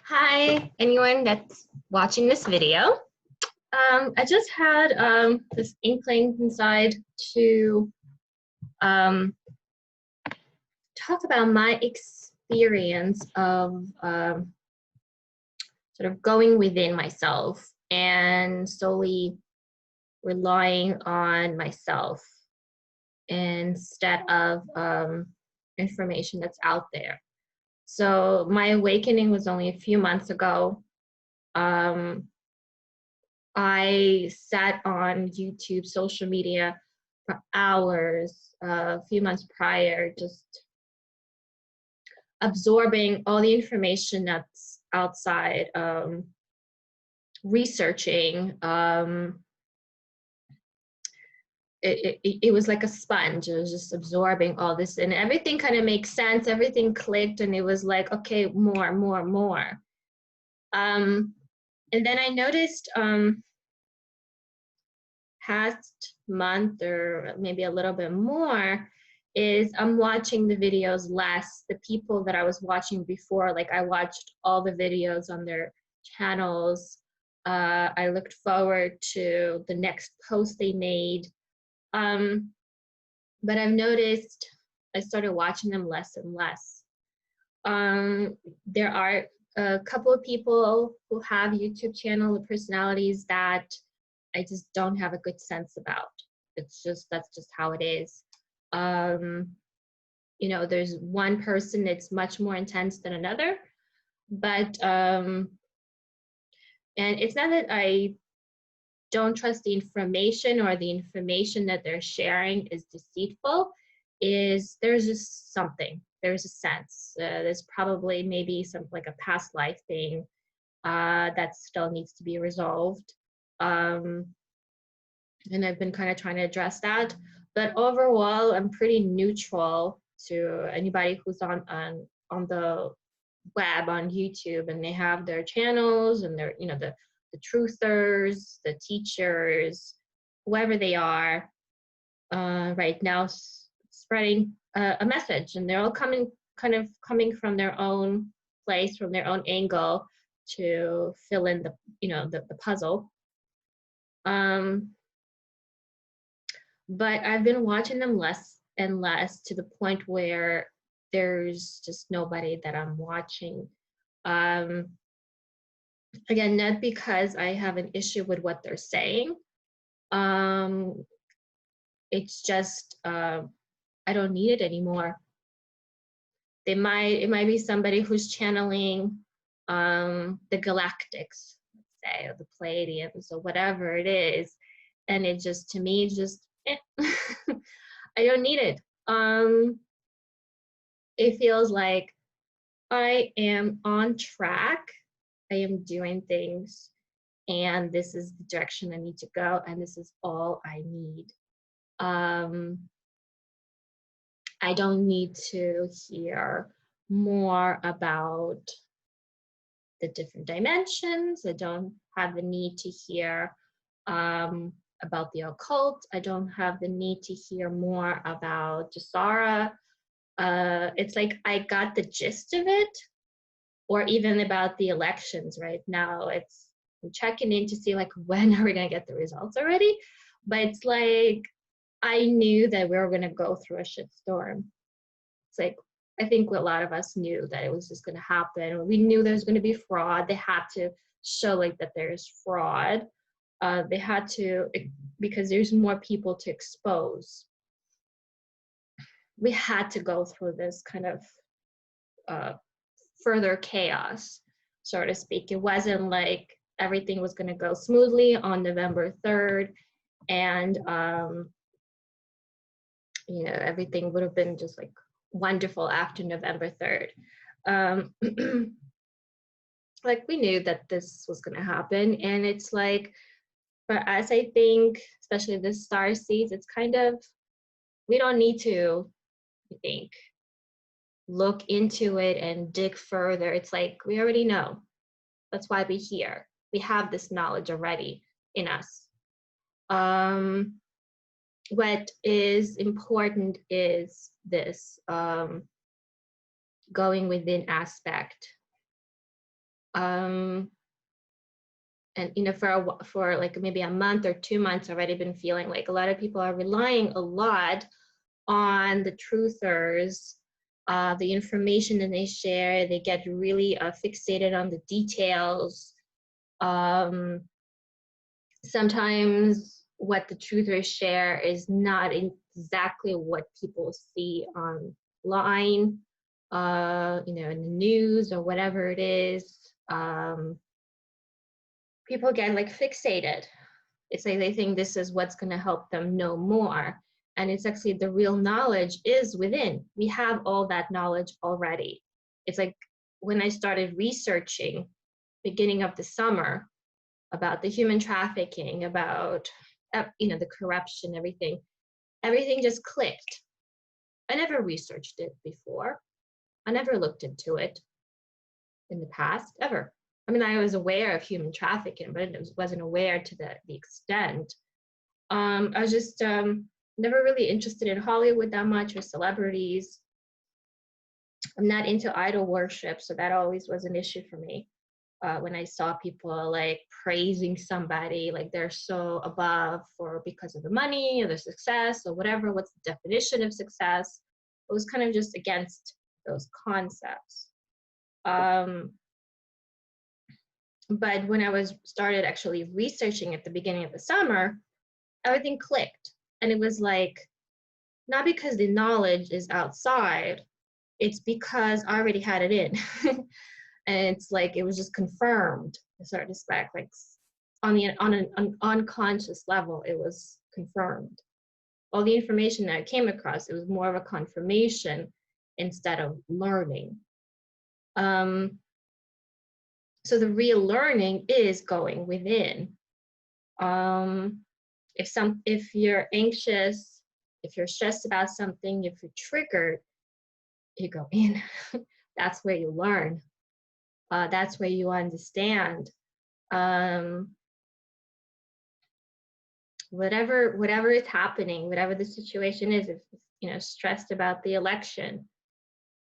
Hi, anyone that's watching this video. I just had this inkling inside to um, talk about my experience of sort of going within myself and solely relying on myself instead of information that's out there. So my awakening was only a few months ago. I sat on YouTube, social media for hours a few months prior, just absorbing all the information that's outside, researching. It was like a sponge. It was just absorbing all this, and everything kind of makes sense. Everything clicked, and it was like, okay, more, more, more. And then I noticed past month or maybe a little bit more is I'm watching the videos less. The people that I was watching before, like I watched all the videos on their channels. I looked forward to the next post they made. But I've noticed I started watching them less and less. There are a couple of people who have YouTube channel personalities that I just don't have a good sense about. That's just how it is. You know, there's one person that's much more intense than another, but and it's not that I don't trust the information or the information that they're sharing is deceitful. Is there's just something, there's a sense, there's probably maybe some like a past life thing that still needs to be resolved. And I've been kind of trying to address that. But overall, I'm pretty neutral to anybody who's on the web, on YouTube, and they have their channels and their, you know, the truthers, the teachers, whoever they are, right now spreading a message, and they're all coming from their own place, from their own angle to fill in the, you know, the puzzle. But I've been watching them less and less to the point where there's just nobody that I'm watching. Again, not because I have an issue with what they're saying. It's just I don't need it anymore. It might be somebody who's channeling the Galactics, let's say, or the Pleiadians, or whatever it is, and it just, to me, just I don't need it. It feels like I am on track. I am doing things, and this is the direction I need to go, and this is all I need. I don't need to hear more about the different dimensions. I don't have the need to hear about the occult. I don't have the need to hear more about Jasara. It's like I got the gist of it, or even about the elections right now. I'm checking in to see like, when are we gonna get the results already? But it's like, I knew that we were gonna go through a shitstorm. It's like, I think a lot of us knew that it was just gonna happen. We knew there was gonna be fraud. They had to show like that there's fraud. They had to, because there's more people to expose. We had to go through this kind of further chaos, so to speak. It wasn't like everything was going to go smoothly on November 3rd, and you know, everything would have been just like wonderful after November 3rd. Like, we knew that this was going to happen, and it's like, for us, I think, especially the star seeds, it's kind of, we don't need to, I think, look into it and dig further. It's like, we already know. That's why we're here. We have this knowledge already in us. What is important is this going within aspect. And for like maybe a month or 2 months, already been feeling like a lot of people are relying a lot on the truthers, the information that they share. They get really fixated on the details. Sometimes what the truthers share is not exactly what people see online, in the news or whatever it is. People get like fixated. It's like they think this is what's going to help them know more. And it's actually the real knowledge is within. We have all that knowledge already. It's like when I started researching beginning of the summer about the human trafficking, about the corruption, everything just clicked. I never researched it before. I never looked into it in the past, ever. I mean, I was aware of human trafficking, but I wasn't aware to the extent. I was just never really interested in Hollywood that much, or celebrities. I'm not into idol worship, so that always was an issue for me. When I saw people like praising somebody, like they're so above because of the money or the success or whatever, what's the definition of success? It was kind of just against those concepts. But when I started actually researching at the beginning of the summer, everything clicked. And it was like, not because the knowledge is outside, it's because I already had it in. And it's like, it was just confirmed in a certain respect, like on an unconscious level, it was confirmed. All the information that I came across, it was more of a confirmation instead of learning. So the real learning is going within. If you're anxious, if you're stressed about something, if you're triggered, you go in. That's where you learn. That's where you understand. Whatever is happening, whatever the situation is, if stressed about the election,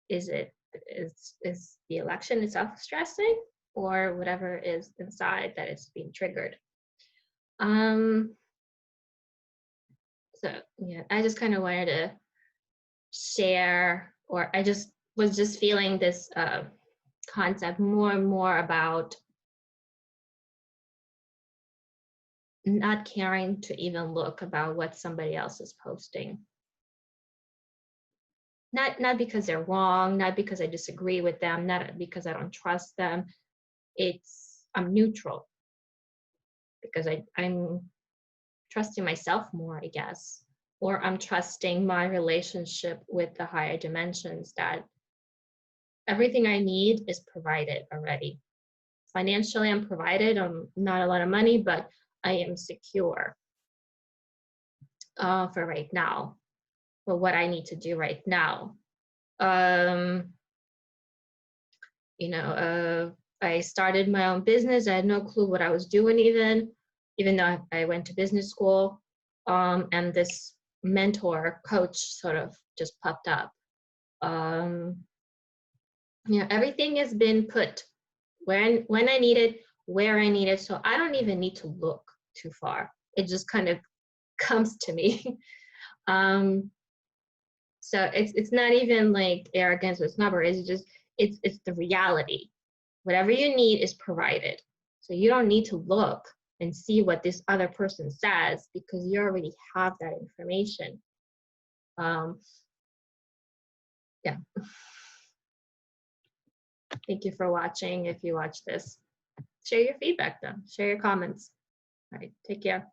is the election itself stressing, or whatever is inside that is being triggered? So yeah, I just kind of wanted to share, or I just was just feeling this concept more and more about not caring to even look about what somebody else is posting. Not because they're wrong, not because I disagree with them, not because I don't trust them. I'm neutral because I'm trusting myself more, I guess, or I'm trusting my relationship with the higher dimensions, that everything I need is provided already. Financially, I'm provided. I'm not a lot of money, but I am secure for right now, for what I need to do right now. I started my own business. I had no clue what I was doing even though I went to business school. And this mentor coach sort of just popped up. Everything has been put when I need it, where I need it. So I don't even need to look too far. It just kind of comes to me. So it's not even like arrogance or snobbery. It's just it's the reality. Whatever you need is provided. So you don't need to look and see what this other person says, because you already have that information. Yeah. Thank you for watching. If you watch this, share your feedback though. Share your comments. All right, take care.